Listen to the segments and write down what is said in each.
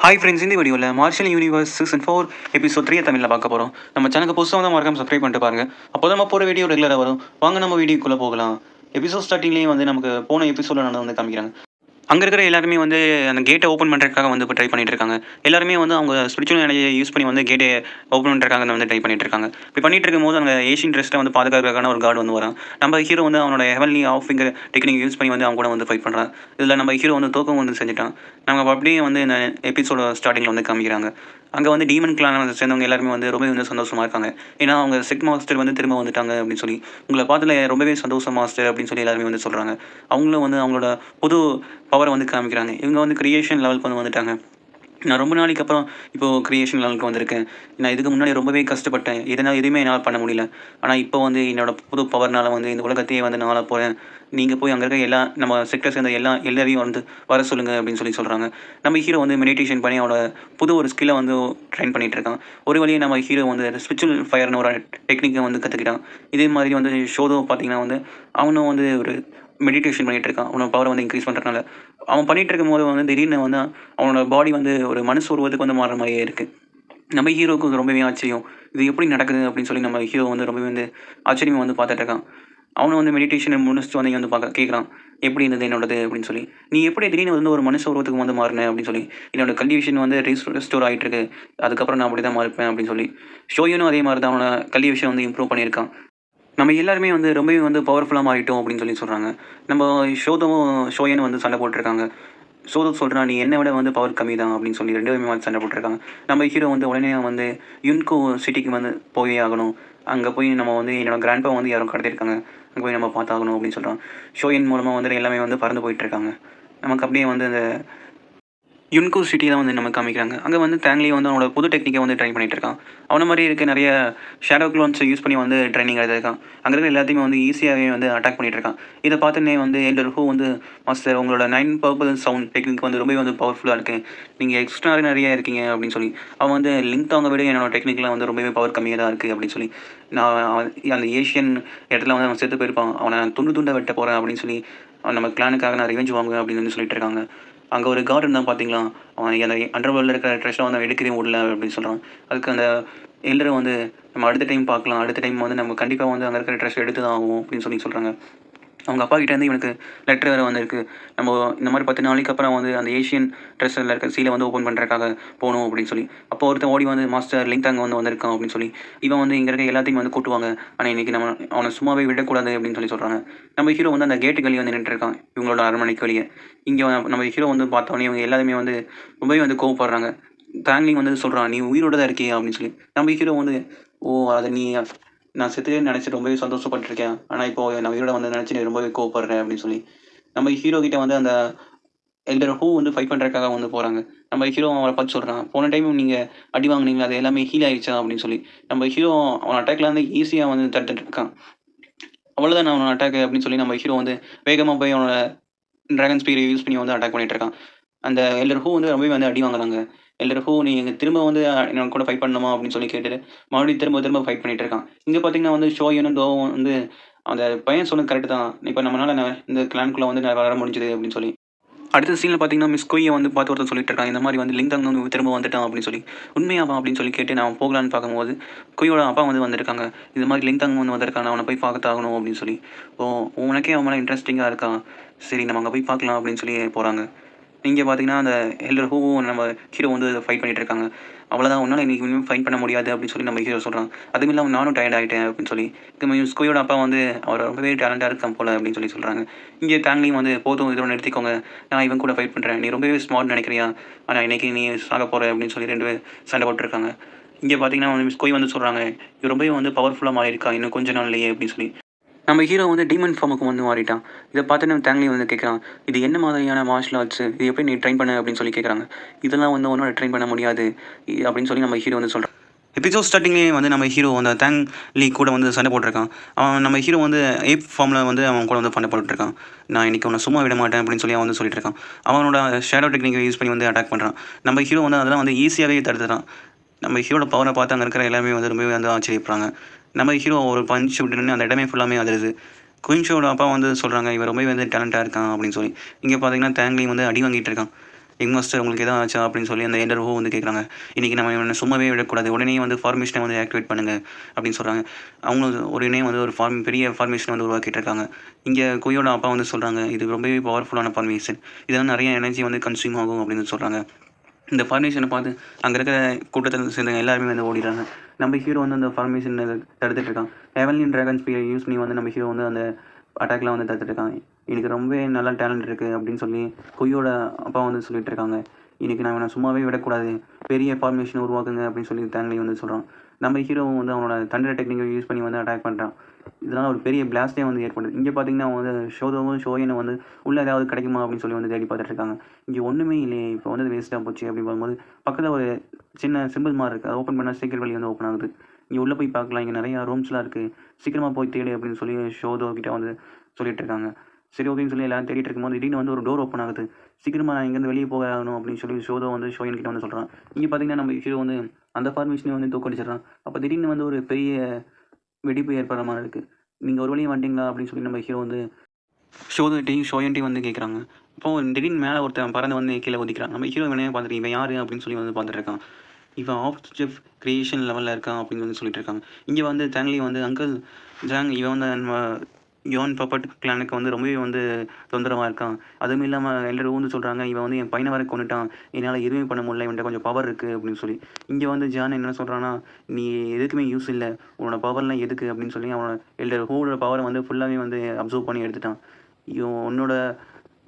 Hi friends, இந்த வீடியோவில் marshal universe season 4 episode 3 தமிழில் பார்க்க போகிறோம். நம்ம சேனலுக்கு புதுசாக வந்து மறக்காம சப்ஸ்கிரைப் பண்ணிட்டு பாருங்க. அப்போ தான் நம்ம போகிற வீடியோ ரெகுலராக வரும். வாங்க நம்ம வீடியோக்குள்ளே போகலாம். எபிசோட் ஸ்டார்டிங்லேயே வந்து நமக்கு போன எபிசோடில் நடந்து வந்து காமிக்கிறாங்க. அங்கே இருக்கிற எல்லாருமே வந்து அந்த கேட்டை ஓப்பன் பண்ணுறதுக்காக வந்து இப்போ ட்ரை பண்ணிட்டு இருக்காங்க. எல்லாருமே வந்து அவங்க ஸ்பிரிச்சுவல் எனர்ஜியை யூஸ் பண்ணி வந்து கேட்டை ஓப்பன் பண்ணுறதுக்காக வந்து ட்ரை பண்ணிட்டு இருக்காங்க. இப்போ பண்ணிட்டு இருக்கும்போது அந்த ஏஷியன் ட்ரெஸ்ட்டை வந்து பாதுகாக்கிறதுக்கான ஒரு கார்டு வந்து வரான். நம்ம ஹீரோ வந்து அவனோட heavenly of finger technique use பண்ணி வந்து அவங்க கூட வந்து ஃபைட் பண்ணுறான். இதில் நம்ம ஹீரோ வந்து தோக்கம் வந்து செஞ்சுட்டான். நம்ம அப்படியே வந்து இந்த எபிசோட ஸ்டார்டிங்கில் வந்து காமிக்கிறாங்க. அங்கே வந்து டீமன் கிளான் வந்து சேர்ந்தவங்க எல்லாருமே வந்து ரொம்பவே வந்து சந்தோஷமாக இருக்காங்க. ஏன்னா அவங்க செக் மாஸ்டர் வந்து திரும்ப வந்துட்டாங்க அப்படின்னு சொல்லி, உங்களை பார்த்துல ரொம்பவே சந்தோஷம் மாஸ்டர் அப்படின்னு சொல்லி எல்லாருமே வந்து சொல்கிறாங்க. அவங்களும் வந்து அவங்களோட புது பவரை வந்து காமிக்கிறாங்க. இவங்க வந்து கிரியேஷன் லெவலுக்கு வந்து வந்துட்டாங்க. நான் ரொம்ப நாளைக்கு அப்புறம் இப்போது கிரியேஷன் லெவலுக்கு வந்திருக்கேன். நான் இதுக்கு முன்னாடி ரொம்பவே கஷ்டப்பட்டேன். எதுவுமே என்னால் பண்ண முடியல. ஆனால் இப்போ வந்து என்னோட புது பவர்னால் வந்து இந்த உலகத்தையே வந்து நான் ஆள போகிறேன். நீங்கள் போய் அங்கே இருக்க எல்லா நம்ம செக்டர் சேர்ந்த எல்லாரையும் வந்து வர சொல்லுங்கள் அப்படின்னு சொல்லி சொல்கிறாங்க. நம்ம ஹீரோ வந்து மெடிடேஷன் பண்ணி அவனோட புது ஒரு ஸ்கில்லை வந்து ட்ரைன் பண்ணிகிட்டு இருக்கான். ஒரு வழியை நம்ம ஹீரோ வந்து ஸ்பிரிச்சுவல் ஃபயர்னு ஒரு டெக்னிக்கை வந்து கற்றுக்கிட்டான். இதே மாதிரி வந்து ஷோதோ பார்த்திங்கன்னா வந்து அவனும் வந்து ஒரு மெடிடேஷன் பண்ணிகிட்டு இருக்கான். அவனோட பவரை வந்து இன்க்ரீஸ் பண்ணுறதுனால அவன் பண்ணிகிட்டு இருக்கும்போது வந்து திடீர்னு வந்து அவனோட பாடி வந்து ஒரு மனுஷ உருவத்துக்கு வந்து மாறுற மாதிரியே இருக்குது. நம்ம ஹீரோவுக்கு ரொம்பவே ஆச்சரியம். இது எப்படி நடக்குது அப்படின்னு சொல்லி நம்ம ஹீரோ வந்து ரொம்பவே வந்து ஆச்சரியமாக வந்து பார்த்துட்டு இருக்கான். அவனை வந்து மெடிடேஷனை முடிச்சுட்டு வந்து வந்து பார்க்க கேட்குறான், எப்படி இருந்தது என்னோடது அப்படின்னு சொல்லி. நீ எப்படி திடீர்னு வந்து ஒரு மனுஷ உருவத்துக்கு வந்து மாறினேன் அப்படின்னு சொல்லி. என்னோட கல்டிவேஷன் வந்து ரெஸ்டோர் ஆகிட்டு இருக்கு. அதுக்கப்புறம் நான் அப்படி தான் மாறிப்பேன் அப்படின்னு சொல்லி. ஷோயனும் அதே மாதிரி தான் அவனோட கல்டிவேஷன் வந்து இம்ப்ரூவ் பண்ணியிருக்கான். நம்ம எல்லாருமே வந்து ரொம்பவே வந்து பவர்ஃபுல்லாக மாறிட்டோம் அப்படின்னு சொல்லி சொல்கிறாங்க. நம்ம ஷோயனும் வந்து சண்டை போட்டிருக்காங்க. சொல்கிறான், நீ என்னை விட வந்து பவர் கம்மி தான் அப்படின்னு சொல்லி 2 பேருமே வந்து சண்டை போட்டிருக்காங்க. நம்ம ஹீரோ வந்து உடனே வந்து யுன்கோ சிட்டிக்கு வந்து போயே ஆகணும். அங்கே போய் நம்ம வந்து என்னோட கிராண்ட்பா வந்து யாரும் கடத்திருக்காங்க. அங்கே போய் நம்ம பார்த்தாகணும் அப்படின்னு சொல்கிறான். ஷோயன் மூலமாக வந்து எல்லாமே வந்து பறந்து போயிட்டுருக்காங்க. நமக்கு அப்படியே வந்து அந்த யுன்கோ சிட்டி தான் வந்து நம்ம காமிக்கிறாங்க. அங்கே வந்து தேங்லி வந்து அவனோட புது டெக்னிக்கை வந்து ட்ரைன் பண்ணிகிட்டு இருக்கான். அவனை மாதிரி இருக்க நிறைய ஷேடோ க்ளோன்ஸை யூஸ் பண்ணி வந்து ட்ரைனிங் எடுத்திருக்கான். அங்கே இருக்கிற எல்லாத்தையுமே வந்து ஈஸியாகவே வந்து அட்டாக் பண்ணிகிட்டு இருக்கான். இதை பார்த்துன்னே வந்து எல்டர் ஹூ வந்து மாஸ்டர் உங்களோட 9 பர்பிள் சவுண்ட் டெக்னிக் வந்து ரொம்பவே வந்து பவர்ஃபுல்லாக இருக்குது. நீங்கள் எக்ஸ்ட்ரா நிறைய இருக்கீங்க அப்படின்னு சொல்லி. அவன் வந்து லிங்க் அவங்க விட என்னோட டெக்னிக்லாம் வந்து ரொம்பவே பவர் கம்மியாக தான் இருக்குது அப்படின்னு சொல்லி. நான் அந்த ஏஷியன் இடத்துல வந்து அவன் செத்து போயிருப்பான். அவனை துண்டு துண்டை வெட்ட போகிறேன் அப்படின்னு சொல்லி நம்ம கிளானுக்காக நான் ரிவெஞ்ச் வாங்குவேன் அப்படின்னு வந்து சொல்லிட்டு இருக்காங்க. அங்கே ஒரு கார்டு இருந்தால் பார்த்தீங்களா, அவன் அந்த அண்டர் வேர்ல்டில் இருக்கிற ட்ரெஸ்ஸை வந்து எடுக்கவே விடல அப்படின்னு சொல்கிறான். அதுக்கு அந்த எல்லரை வந்து நம்ம அடுத்த டைம் பார்க்கலாம், அடுத்த டைம் வந்து நம்ம கண்டிப்பாக வந்து அங்கே இருக்கிற ட்ரெஸ் எடுத்து தான் ஆகும் அப்படின்னு சொல்லி சொல்கிறாங்க. அவங்க அப்பா கிட்டேருந்து இவனுக்கு லெட்டர் வேறு வந்திருக்கு. நம்ம இந்த மாதிரி 10 நாளைக்கு அப்புறம் வந்து அந்த ஏஷியன் ட்ரெஸ்ஸில் இருக்க சீலை வந்து ஓப்பன் பண்ணுறதுக்காக போகணும் அப்படின்னு சொல்லி. அப்போ ஒருத்தன் ஓடி வந்து மாஸ்டர் லிங்க் அங்கே வந்து வந்திருக்கான் அப்படின்னு சொல்லி. இவன் வந்து இங்கே இருக்க எல்லாத்தையும் வந்து கூட்டுவாங்க. ஆனால் இன்றைக்கி நம்ம அவனை சும்மாவே விடக்கூடாது அப்படின்னு சொல்லி சொல்கிறாங்க. நம்ம ஹீரோ வந்து அந்த கேட்டுக்கு வெளியே வந்து நின்றுருக்கான், இவங்களோட அரண்மனைக்கு வெளியே. இங்கே நம்ம ஹீரோ வந்து பார்த்தோன்னே இவங்க எல்லாருமே வந்து ரொம்பவே வந்து கோவப்படுறாங்க. தேங்லிங் வந்து சொல்கிறான், நீ உயிரோட தான் இருக்கியா அப்படின்னு சொல்லி. நம்ம ஹீரோ வந்து, ஓ அதை நீ நான் செத்துட்டேன்னு நினச்சி ரொம்பவே சந்தோஷப்பட்டிருக்கேன். ஆனால் இப்போ நான் உயிரோட வந்து நினச்சி ரொம்பவே கோவப்படுறேன் அப்படின்னு சொல்லி. நம்ம ஹீரோ கிட்ட வந்து அந்த எல்டர் ஹூ வந்து ஃபைட் பண்ணுறதுக்காக வந்து போகிறாங்க. நம்ம ஹீரோ அவரை பார்த்து சொல்கிறான், போன டைம் நீங்கள் அடி வாங்கினீங்களா, அது எல்லாமே ஹீல் ஆகிடுச்சா அப்படின்னு சொல்லி. நம்ம ஹீரோ அவன் அட்டாக்ல வந்து ஈஸியாக வந்து தடுத்துட்டு இருக்கான். அவ்வளோதான் அவனோட அட்டாக் அப்படின்னு சொல்லி நம்ம ஹீரோ வந்து வேகமாக போய் அவனோட ட்ராகன் ஸ்பீரை யூஸ் பண்ணி வந்து அட்டாக் பண்ணிட்டு இருக்கான். அந்த எல்டர் ஹூ வந்து ரொம்பவே வந்து அடி வாங்குறாங்க. எல்டர் ஹூ நீ திரும்ப வந்து என்னோட கூட ஃபைட் பண்ணணுமா அப்படின்னு சொல்லி கேட்டுட்டு மறுபடியும் திரும்ப ஃபைட் பண்ணிட்டு இருக்கான். இங்கே பார்த்தீங்கன்னா வந்து ஷோயனும் தோவும் வந்து அந்த பையன் சொன்னது கரெக்டு தான். இப்போ நம்மளால இந்த கிளான்குள்ளே வந்து வர முடிஞ்சுது அப்படின்னு சொல்லி. அடுத்த சீனில் பார்த்தீங்கன்னா மிஸ் கொய்யை வந்து பார்த்து ஒருத்தர் சொல்லிட்டு இருக்கான், இந்த மாதிரி வந்து லிங்க் வந்து திரும்ப வந்துட்டான் அப்படின்னு சொல்லி. உண்மையாவா அப்படின்னு சொல்லி கேட்டு நான் போகலான்னு பார்க்கும்போது கொய்யோட அப்பா வந்து வந்திருக்காங்க. இது மாதிரி லிங்க் வந்து வந்திருக்கான், அவனை போய் பார்த்தாகணும் அப்படின்னு சொல்லி. ஓ, உனக்கே அவன் மேலே இன்ட்ரெஸ்டிங்காக இருக்கான், சரி நம்ம அங்கே போய் பார்க்கலாம் அப்படின்னு சொல்லி போகிறாங்க. இங்கே பார்த்தீங்கன்னா அந்த எல்டர் ஹூவும் நம்ம ஹீரோ வந்து ஃபைட் பண்ணிட்டு இருக்காங்க. அவ்வளோதான், உன்னால் இன்றைக்கி இன்னும் ஃபைட் பண்ண முடியாது அப்படின்னு சொல்லி நம்ம ஹீரோ சொல்கிறான். அதுவும் இல்லாமல் நானும் டயர்ட் ஆகிட்டேன் அப்படின்னு சொல்லி. ஸ்கோயோட அப்பா வந்து அவர் ரொம்பவே டேலண்டாக இருக்கான் போல அப்படின்னு சொல்லி சொல்கிறாங்க. இங்கே தேங்லையும் வந்து போதும் இதோட நிறுத்திக்கோங்க, நான் இவன் கூட ஃபைட் பண்ணுறேன், நீ ரொம்பவே ஸ்மார்ட் நினைக்கிறியா, ஆனால் இன்றைக்கி நீ சாக போகிற அப்படின்னு சொல்லி 2 பேர் சண்டை போட்டுருக்காங்க. இங்கே பார்த்தீங்கன்னா வந்து மிஸ் கோய் வந்து சொல்கிறாங்க, இது ரொம்பவே வந்து பவர்ஃபுல்லாக மாறியிருக்கா இன்னும் கொஞ்ச நாள்லையே அப்படின்னு சொல்லி. நம்ம ஹீரோ வந்து டீமன் ஃபார்முக்கு வந்து மாறிட்டான். இதை பார்த்து நம்ம தேங்லி வந்து கேட்குறான், இது என்ன மாதிரியான மார்ஷல் ஆர்ட்ஸு, இது எப்படி நீ ட்ரைன் பண்ண அப்படின்னு சொல்லி கேட்குறாங்க. இதெல்லாம் வந்து ஒன்றும் ட்ரைன் பண்ண முடியாது அப்படின்னு சொல்லி நம்ம ஹீரோ வந்து சொல்கிறான். எபிசோட் ஸ்டார்டிங்லேயே வந்து நம்ம ஹீரோ அந்த தேங் லீ கூட வந்து சண்டை போட்டிருக்கான். அவன் நம்ம ஹீரோ வந்து ஏப் ஃபார்மில் வந்து அவன் கூட வந்து சண்டை போட்டுருக்கான். நான் இன்றைக்கி அவனை சும்மா விட மாட்டேன் அப்படின்னு சொல்லி அவன் வந்து சொல்லிட்டு இருக்கான். அவனோட ஷேடோ டெக்னிக்கை யூஸ் பண்ணி வந்து அட்டாக் பண்ணுறான். நம்ம ஹீரோ வந்து அதெல்லாம் வந்து ஈஸியாகவே தடுத்துறான். நம்ம ஹீரோட பவரை பார்த்து அங்கே இருக்கிற எல்லாமே வந்து ரொம்பவே வந்து ஆச்சரியப்படுறாங்க. நம்ம ஹீரோ ஒரு பஞ்ச் விட்டுன்னு அந்த இடமே ஃபுல்லாமே அதிருது. குயின்ஷோட அப்பா வந்து சொல்கிறாங்க, இவர் ரொம்பவே வந்து டேலண்டாக இருக்கான் அப்படின்னு சொல்லி. இங்கே பார்த்தீங்கன்னா தேங்லி வந்து அடி வாங்கிட்டு இருக்கான். யங் மாஸ்டர் உங்களுக்கு எதாவது ஆச்சா அப்படின்னு சொல்லி அந்த எல்டர் ஹூ வந்து கேட்குறாங்க. இன்றைக்கி நம்ம இவனை சும்மாவே விடக்கூடாது, உடனே வந்து ஃபார்மேஷனை வந்து ஆக்டிவேட் பண்ணுங்கள் அப்படின்னு சொல்கிறாங்க. அவங்களும் உடனே வந்து ஒரு பெரிய ஃபார்மேஷன் வந்து உருவாக்கிட்டு இருக்காங்க. இங்கே குயோட அப்பா வந்து சொல்கிறாங்க, இது ரொம்பவே பவர்ஃபுல்லான ஃபார்மேஷன், இதெல்லாம் நிறைய எனர்ஜி வந்து கன்சியூம் ஆகும் அப்படின்னு சொல்கிறாங்க. இந்த ஃபார்மேஷனை பார்த்து அங்கே இருக்கிற கூட்டத்தில் சேர்ந்தவங்க எல்லாருமே வந்து ஓடிடுறாங்க. நம்ம ஹீரோ வந்து அந்த ஃபார்மேஷனை தடுத்துட்டு இருக்கான். ஹெவன்லி ட்ராகன் ஸ்பியர் யூஸ் பண்ணி வந்து நம்ம ஹீரோ வந்து அந்த அட்டாக்லாம் வந்து தடுத்துட்டு இருக்காங்க. எனக்கு ரொம்பவே நல்ல டேலண்ட் இருக்குது அப்படின்னு சொல்லி குயோட அப்பா வந்து சொல்லிட்டு இருக்காங்க. இன்றைக்கி நான் இவனை சும்மாவே விடக்கூடாது, பெரிய ஃபார்மேஷன் உருவாக்குங்க அப்படின்னு சொல்லி தேங்லி வந்து சொல்கிறான். நம்ம ஹீரோவும் வந்து அவனோட தண்டர் டெக்னிக்கை யூஸ் பண்ணி வந்து அட்டாக் பண்ணுறான். இதனால் ஒரு பெரிய பிளாஸ்டே வந்து ஏற்படுது. இங்கே பார்த்தீங்கன்னா அவங்க வந்து ஷோதோவும் ஷோயனும் வந்து உள்ளே ஏதாவது கிடைக்குமா அப்படின்னு சொல்லி வந்து தேடி பார்த்துட்டு இருக்காங்க. இங்கே ஒன்றுமே இல்லையே, இப்போ வந்து வேஸ்ட்டாக போச்சு அப்படின்னு பார்க்கும்போது பக்கத்தில் ஒரு சின்ன சிம்பிள் மாதிரி இருக்குது. அதை ஓப்பன் பண்ணால் சீக்கிரம் வழி வந்து ஓப்பன் ஆகுது. இங்கே உள்ளே போய் பார்க்கலாம், இங்கே நிறையா ரூம்ஸ்லாம் இருக்குது, சீக்கிரமாக போய் தேடு அப்படின்னு சொல்லி ஷோதோ கிட்டே வந்து சொல்லிட்டு இருக்காங்க. சரி ஓகேன்னு சொல்லி எல்லோரும் தேடிட்டு இருக்கும்போது திடீர்னு வந்து ஒரு டோர் ஓப்பன் ஆகுது. சீக்கிரமாக நான் இங்கேருந்து வெளியே போக ஆகணும் அப்படின்னு சொல்லி ஷோதோ வந்து ஷோயன் கிட்ட வந்து சொல்கிறான். இங்கே பார்த்தீங்கன்னா நம்ம ஹீரோ வந்து அந்த ஃபார்மேஷனே வந்து தூக்கடிச்சிடறான். அப்போ திடீர்னு வந்து ஒரு பெரிய வெடிப்பு ஏற்படுற மாதிரி இருக்குது. நீங்கள் ஒரு வழியாக வந்துட்டீங்களா அப்படின்னு சொல்லி நம்ம ஹீரோ வந்து ஷோதோட்டையும் ஷோயன்ட்டையும் வந்து கேட்குறாங்க. அப்போது திடீர்னு மேலே ஒருத்தன் பறந்து வந்து கீழே ஒதிக்கிறான். நம்ம ஹீரோ வேணே பார்த்துட்டு இவன் யார் அப்படின்னு சொல்லி வந்து பார்த்துட்டு இருக்கான். இவன் ஆஃப் ஸ்டெப் கிரியேஷன் லெவலில் இருக்கான் அப்படின்னு வந்து சொல்லிட்டு இருக்காங்க. இங்கே வந்து தேங்லி வந்து அங்கிள் ஜாங் இவன் வந்து நம்ம யோன் பப்பட் கிளானுக்கு வந்து ரொம்பவே வந்து தொந்தரவாக இருக்கான். அதுவும் இல்லாமல் எல்லோரும் வந்து சொல்கிறாங்க, இவன் வந்து என் பையனை வரை கொண்டுட்டான், என்னால் எதுவுமே பண்ண முடியல, இவன்கிட்ட கொஞ்சம் பவர் இருக்குது அப்படின்னு சொல்லி. இங்கே வந்து ஜான் என்ன சொல்கிறான்னா, நீ எதுக்குமே யூஸ் இல்லை, உன்னோட பவர்லாம் எதுக்கு அப்படின்னு சொல்லி அவனோட எல்லோரும் ஹூவோட பவரை வந்து ஃபுல்லாகவே வந்து அப்சர்வ் பண்ணி எடுத்துட்டான். உன்னோட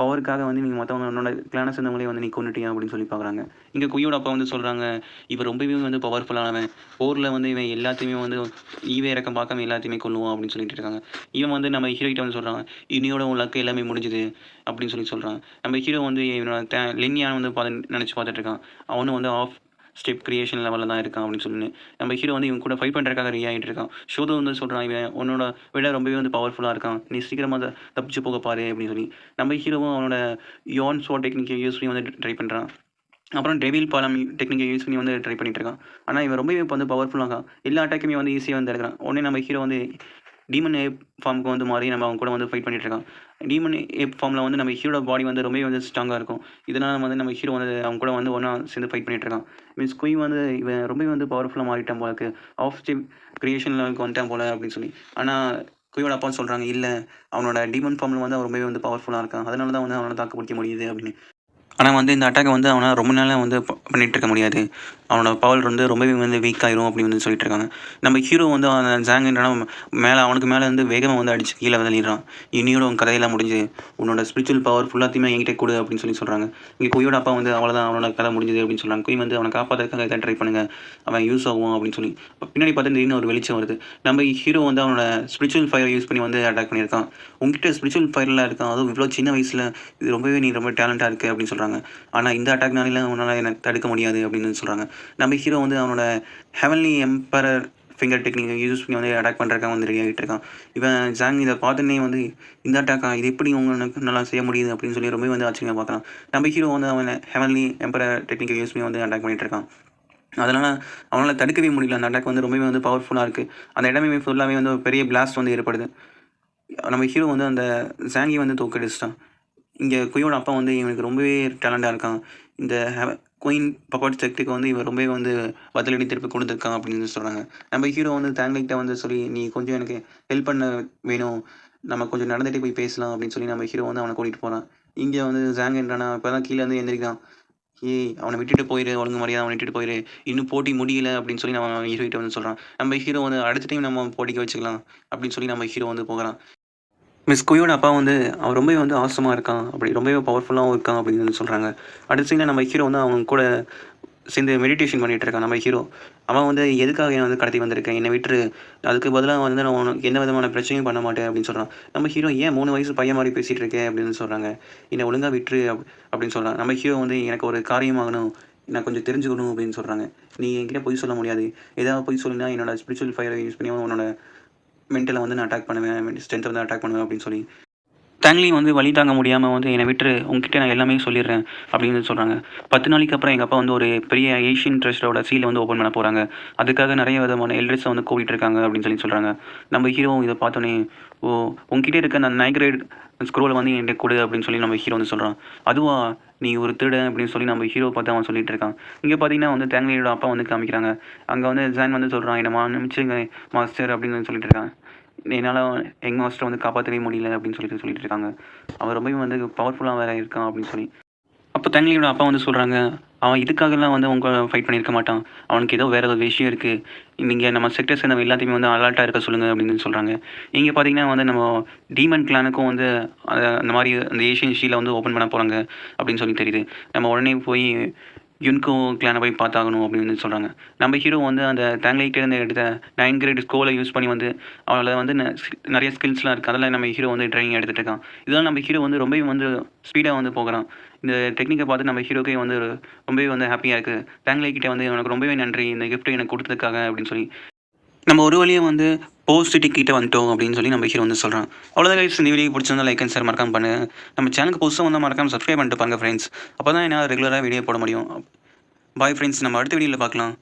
பவருக்காக வந்து நீங்கள் மற்றவங்க உன்னோட கிளானை சேர்ந்தவங்களே வந்து நீ கொண்டுட்டியா அப்படின்னு சொல்லி பார்க்குறாங்க. இங்கே குயோட அப்பா வந்து சொல்கிறாங்க, இவன் ரொம்பவே வந்து பவர்ஃபுல்லானவன், போரில் வந்து இவன் எல்லாத்தையுமே வந்து ஈவே இறக்கம் பார்க்காம எல்லாத்தையுமே கொல்லுவான் அப்படின்னு சொல்லிட்டு இருக்காங்க. இவன் வந்து நம்ம ஹீரோகிட்ட வந்து சொல்கிறாங்க, இனியோட உன் லக்கு எல்லாமே முடிஞ்சுது அப்படின்னு சொல்கிறான். நம்ம ஹீரோ வந்து இவனோட லின்யான் வந்து நினச்சி பார்த்துட்டு இருக்கான். அவனும் வந்து ஆஃப் ஸ்டெப் கிரியேஷன் லெவலில் தான் இருக்கான் அப்படின்னு சொல்லி நம்ம ஹீரோ வந்து இவங்க கூட ஃபைட் பண்ணுறதுக்காக ரெடி ஆகிட்டு இருக்கான். ஷோதோ வந்து சொல்கிறான், இவன் உன்னோட விட ரொம்பவே வந்து பவர்ஃபுல்லாக இருக்கான், நீ சீக்கிரமாக தப்பிச்சு போக பாரு அப்படின்னு சொல்லி நம்ம ஹீரோவும் அவனோட யோன் ஸ்வாட் டெக்னிக்கை யூஸ் பண்ணி வந்து ட்ரை பண்ணுறான். அப்புறம் டெவில் பாலம் டெக்னிக்கை யூஸ் பண்ணி வந்து ட்ரை பண்ணிட்டு இருக்கான். ஆனால் இவன் ரொம்பவே இப்போ வந்து பவர்ஃபுல்லாக எல்லா அட்டாக்குமே வந்து ஈஸியாக வந்து எடுக்கிறான். உடனே நம்ம ஹீரோ வந்து டீமன் ஏப் ஃபார்முக்கு வந்து மாறி நம்ம அவங்க கூட வந்து ஃபைட் பண்ணிட்டு இருக்கான். டீமன் ஏப் ஃபார்மில் வந்து நம்ம ஹீரோட பாடி வந்து ரொம்பவே வந்து ஸ்ட்ராங்காக இருக்கும். இதனால் வந்து நம்ம ஹீரோ வந்து அவங்க கூட வந்து ஒன்றா சேர்ந்து ஃபைட் பண்ணிட்டு இருக்கான். மீன்ஸ் குய் வந்து இவன் ரொம்பவே வந்து பவர்ஃபுல்லாக மாறிட்டான் போல இருக்குது, ஆஃப் ஸ்டெப் கிரியேஷன் லெவலுக்கு வந்துட்டான் போல அப்படின்னு சொல்லி. ஆனால் குயோட அப்பா சொல்கிறாங்க, இல்லை அவனோட டீமன் ஃபார்மில் வந்து அவன் ரொம்பவே வந்து பவர்ஃபுல்லாக இருக்கான், அதனால தான் வந்து அவனை தாக்குப்பிடிக்க முடியுது அப்படின்னு. ஆனால் வந்து இந்த அட்டாக்கை வந்து அவனால் ரொம்ப நாளாக வந்து பண்ணிகிட்டு இருக்க முடியாது, அவனோட பவர் வந்து ரொம்பவே வந்து வீக் ஆயிரும் அப்படின்னு வந்து சொல்லிட்டு இருக்காங்க. நம்ம ஹீரோ வந்து அவன் ஜாங்கன்றனா மேலே அவனுக்கு மேலே வந்து வேகமாக வந்து அடிச்சு கீழே தள்ளிடுறான். இனியோட உன் கதையெல்லாம் முடிஞ்சு, உன்னோட ஸ்பிரிச்சுவல் பவர் ஃபுல்லாத்தையுமே என்கிட்ட கொடு அப்படின்னு சொல்லி சொல்கிறாங்க. இங்கே குயோட அப்பா வந்து அவ்வளோதான், அவனோட கதை முடிஞ்சது அப்படின்னு சொல்கிறாங்க. குய் வந்து அவனை காப்பாற்றுறதுக்காக இதை ட்ரை பண்ணுங்கள், அவன் யூஸ் ஆகும் அப்படின்னு சொல்லி. பின்னாடி பார்த்து திடீர்னு ஒரு வெளிச்சம் வருது. நம்ம ஹீரோ வந்து அவனோட ஸ்பிரிச்சுவல் ஃபயர் யூஸ் பண்ணி வந்து அட்டாக் பண்ணியிருக்கான். உங்ககிட்ட ஸ்பிரிச்சுவல் ஃபயர்லாம் இருக்கான், அதுவும் இவ்வளோ சின்ன வயசில், இது ரொம்பவே நீ ரொம்ப டேலண்ட்டாக இருக்குது அப்படின்னு சொல்கிறாங்க. ஆனால் இந்த அட்டாக்னால அவனால் எனக்கு தடுக்க முடியாது அப்படின்னு சொல்கிறாங்க. நம்ம ஹீரோ வந்து அவனோட ஹெவன்லி எம்பரர் ஃபிங்கர் டெக்னிக்கை யூஸ் பண்ணி வந்து அட்டாக் பண்ணுறதுக்காக வந்து ரெடி ஆகிட்டு இருக்கான். இவன் ஜாங் இதை பார்த்துன்னே வந்து இந்த அட்டாக்கா, இது எப்படி உங்களுக்கு நல்லா செய்ய முடியுது அப்படின்னு சொல்லி ரொம்ப வந்து ஆச்சரியமாக பார்க்குறான். நம்ம ஹீரோ வந்து அவனை ஹெவன்லி எம்பரர் டெக்னிக்கை யூஸ் பண்ணி வந்து அட்டாக் பண்ணிகிட்டு இருக்கான். அதனால் அவனால் தடுக்கவே முடியல. அந்த அட்டாக் வந்து ரொம்பவே வந்து பவர்ஃபுல்லாக இருக்குது. அந்த இடமே ஃபுல்லாகவே வந்து ஒரு பெரிய பிளாஸ்ட் வந்து ஏற்படுது. நம்ம ஹீரோ வந்து அந்த ஜாங்கி வந்து தோக்கடிச்சிட்டான். இங்கே குயோட அப்பா வந்து இவனுக்கு ரொம்பவே டேலண்டாக இருக்கான். இந்த குயின் பப்பாட் செக்டுக்கு வந்து இவன் ரொம்பவே வந்து பதிலடி திருப்பி கொடுத்துருக்கான் அப்படின்னு சொல்கிறாங்க. நம்ம ஹீரோ வந்து தேங்க்லிக்கிட்ட வந்து சொல்லி, நீ கொஞ்சம் எனக்கு ஹெல்ப் பண்ண வேணும், நம்ம கொஞ்சம் நடந்துகிட்டே போய் பேசலாம் அப்படின்னு சொல்லி நம்ம ஹீரோ வந்து அவனை கூட்டிகிட்டு போகிறான். இங்கே வந்து ஜாங் என்றானா இப்போ தான் கீழே வந்து எந்திரிக்கான். அவனை விட்டுட்டு போயிரு, ஒழுங்கு மரியாதை அவனை விட்டுட்டு போயிரு, இன்னும் போட்டி முடியல அப்படின்னு சொல்லி நம்ம ஹீரோகிட்ட வந்து சொல்கிறான். நம்ம ஹீரோ வந்து அடுத்த டைம் நம்ம போட்டிக்கு வச்சுக்கலாம் அப்படின்னு சொல்லி நம்ம ஹீரோ வந்து போகிறான். மிஸ் குயோட அப்பா வந்து அவன் ரொம்பவே வந்து ஆசமாக இருக்கான், அப்படி ரொம்பவே பவர்ஃபுல்லாகவும் இருக்கான் அப்படின்னு வந்து சொல்கிறாங்க. அடுத்த சீனில் நம்ம ஹீரோ வந்து அவங்க கூட சேர்ந்து மெடிடேஷன் பண்ணிகிட்டு இருக்கான். நம்ம ஹீரோ அவன் வந்து எதுக்காக என்னை வந்து கடத்தி வந்திருக்கேன், என்னை விட்டுரு, அதுக்கு பதிலாக வந்து நான் உனக்கு எந்த விதமான பிரச்சனையும் பண்ண மாட்டேன் அப்படின்னு சொல்கிறான். நம்ம ஹீரோ ஏன் 3 வயசு பையன் மாதிரி பேசிகிட்டு இருக்கேன் அப்படின்னு சொல்கிறாங்க. என்னை ஒழுங்காக விட்டுரு அப்படின்னு சொல்கிறான். நம்ம ஹீரோ வந்து எனக்கு ஒரு காரியமாகணும், நான் கொஞ்சம் தெரிஞ்சுக்கணும் அப்படின்னு சொல்கிறாங்க. நீ என்கிட்ட பொய் சொல்ல முடியாது, ஏதாவது பொய் சொல்லினா என்னோட ஸ்பிரிச்சுவல் ஃபயரை யூஸ் பண்ணி உன்னோட மென்டலை வந்து நான் அட்டாக் பண்ணுவேன், ஸ்ட்ரென்த்தை வந்து அட்டாக் பண்ணுவேன் அப்படின்னு சொல்லி டேங்லி வந்து வலி தாங்க முடியாமல் வந்து என்னை விட்டுரு உங்ககிட்ட நான் எல்லாமே சொல்லிடுறேன் அப்படின்னு சொல்கிறாங்க. 10 நாளைக்கு அப்புறம் எங்கள் அப்பா வந்து ஒரு பெரிய ஏஷியன் ட்ரஸ்ட்டோட சீலை வந்து ஓப்பன் பண்ண போகிறாங்க. அதுக்காக நிறைய விதமான எல்டர்ஸை வந்து கூட்டிகிட்டு இருக்காங்க அப்படின்னு சொல்கிறாங்க. நம்ம ஹீரோ இதை பார்த்தோன்னே, ஓ உங்ககிட்ட இருக்க அந்த நைக்ரேட் ஸ்க்ரோலை வந்து என்கிட்ட கொடு அப்படின்னு சொல்லி நம்ம ஹீரோ வந்து சொல்கிறான். அதுவா நீ ஒரு திருடன் அப்படின்னு சொல்லி நம்ம ஹீரோ பார்த்து அவன் சொல்லிட்டு இருக்கான். இங்கே பார்த்தீங்கன்னா வந்து டேங்லியோட அப்பா வந்து காமிக்கிறாங்க. அங்கே வந்து ஜான் வந்து சொல்கிறான், என்னை மன்னிச்சுங்க மாஸ்டர் அப்படின்னு சொல்லிட்டு இருக்கான். என்னால் எங்கள் மாஸ்டரை வந்து காப்பாற்றவே முடியல அப்படின்னு சொல்லிட்டு இருக்காங்க. அவன் ரொம்பவே வந்து பவர்ஃபுல்லாக வேறு இருக்கான் அப்படின்னு சொல்லி. அப்போ தங்கிலியோட அப்பா வந்து சொல்கிறாங்க, அவன் இதுக்காகலாம் வந்து அவங்க ஃபைட் பண்ணியிருக்க மாட்டான். அவனுக்கு ஏதோ வேறு ஏதோ விஷயம் இருக்குது. நீங்கள் நம்ம செக்டர்ஸ் நம்ம எல்லாத்தையுமே வந்து அலர்ட்டாக இருக்க சொல்லுங்கள் அப்படின்னு சொல்கிறாங்க. இங்கே பார்த்தீங்கன்னா வந்து நம்ம டீமன் கிளானுக்கும் வந்து அந்த மாதிரி அந்த ஏஷியன் ஷீலை வந்து ஓப்பன் பண்ண போகிறாங்க அப்படின்னு சொல்லி தெரியுது. நம்ம உடனே போய் யுன்கோ கிளானை போய் பார்த்தாகணும் அப்படின்னு சொல்கிறாங்க. நம்ம ஹீரோ வந்து அந்த டேங்லைட்டேருந்து எடுத்த 9 கிரேட் ஸ்கோலை யூஸ் பண்ணி வந்து அவளை வந்து நிறைய ஸ்கில்ஸ்லாம் இருக்குது. அதெல்லாம் நம்ம ஹீரோ வந்து ட்ரைனிங் எடுத்துகிட்டு இருக்கான். இதெல்லாம் நம்ம ஹீரோ வந்து ரொம்பவே வந்து ஸ்பீடாக வந்து போகிறான். இந்த டெக்னிக்கை பார்த்து நம்ம ஹீரோக்கே வந்து ரொம்பவே வந்து ஹாப்பியாக இருக்குது. டேங்லைக்கிட்ட வந்து எனக்கு ரொம்பவே நன்றி இந்த கிஃப்ட் எனக்கு கொடுத்ததுக்காக அப்படின்னு சொல்லி நம்ம ஒரு வழியாக வந்து போஸ்ட் டிக்கிட்ட வந்துட்டோம் அப்படின்னு சொல்லி நம்ம ஹீரோ வந்து சொல்கிறான். அவ்வளோதான் கைஸ், இந்த வீடியோ பிடிச்சிருந்தா லைக் அண்ட் ஷேர் மறக்காம பண்ணுங்கள். நம்ம சேனலுக்கு புதுசாக வந்து மறக்காம சப்ஸ்கிரைப் பண்ணிட்டு பாருங்கள் ஃப்ரெண்ட்ஸ். அப்போ தான் என்னால் ரெகுலராக வீடியோ போட முடியும். பாய் ஃப்ரெண்ட்ஸ், நம்ம அடுத்த வீடியோவில் பார்க்கலாம்.